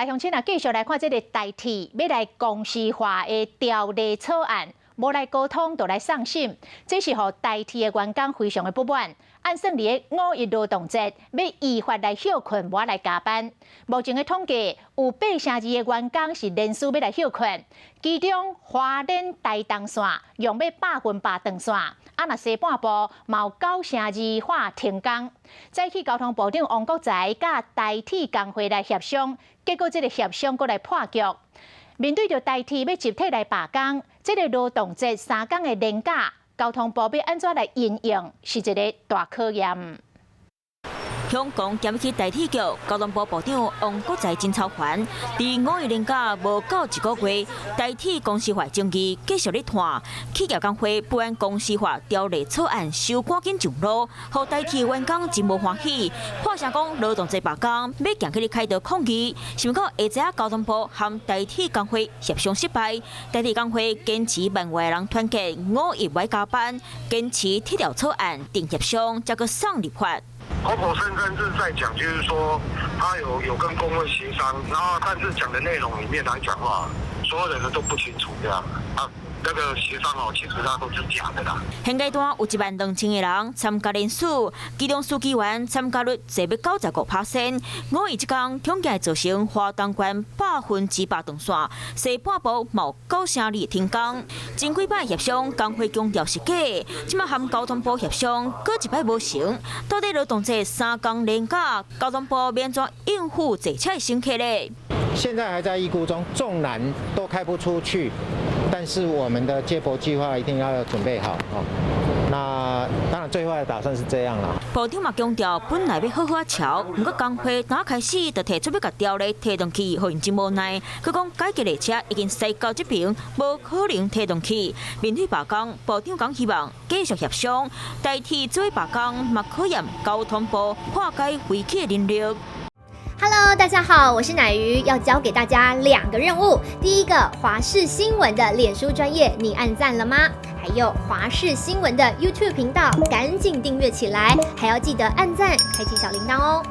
来乡亲啊，继续来看这个代替要来公司化的条例草案，无来沟通就来送审，这是互代替的员工非常的不满。按算伫个5一劳动节，要依法来休困，无来加班。目前的统计有8成2的员工是连续要来休困，其中花莲台东线用要100%长线。若西半部嘛有9成2化停工，再去交通部长王国材甲代替工会来协商，结果这个协商阁来破局。面对着代替要集体来罢工，这个劳动节3天的连假，交通部要安怎来应用，是一个大考验。香港检去代替局交通部部长王国材真操烦，伫5月连假无到1个月，代替公司化争议继续咧拖。企业工会不按公司化条例草案收赶紧上路，互代替员工真无欢喜。话声讲劳动节罢工要行去咧开刀抗议，想讲下早交通部和代替工会协商失败，代替工会坚持万外人团结，5日未加班，坚持铁条草案定协商，才个送立法。口口声声是在讲，就是说他有跟工会协商，然后但是讲的内容里面来讲话，所有人都不清楚这样啊。那个协商其实它都是假的啦。现阶段有12000个人参加人数，其中司机员参加率只要95%。5月这天统计造成华东县100%动线，西半部冇9成2停工。前几摆协商，工会强调是假，即马和交通部协商，搁一摆无成。到底劳动节3天连假，交通部免怎应付这车乘客呢？现在还在预估中，纵然都开不出去，但是我们的接驳计划一定要准备好哦。那当然，最坏的打算是这样啦。部长嘛强调，本来要好好瞧，不过工会刚开始就提出要甲条例推动去，互因真无奈。佢讲改革列车已经驶到这边，无可能推动去。面对罢工，部长讲希望继续协商，代替做罢工，嘛考验交通部化解危机的能力。Hello， 大家好，我是乃瑜，要教给大家2个任务。第一个，华视新闻的脸书专页，你按赞了吗？还有华视新闻的 YouTube 频道，赶紧订阅起来，还要记得按赞，开启小铃铛哦。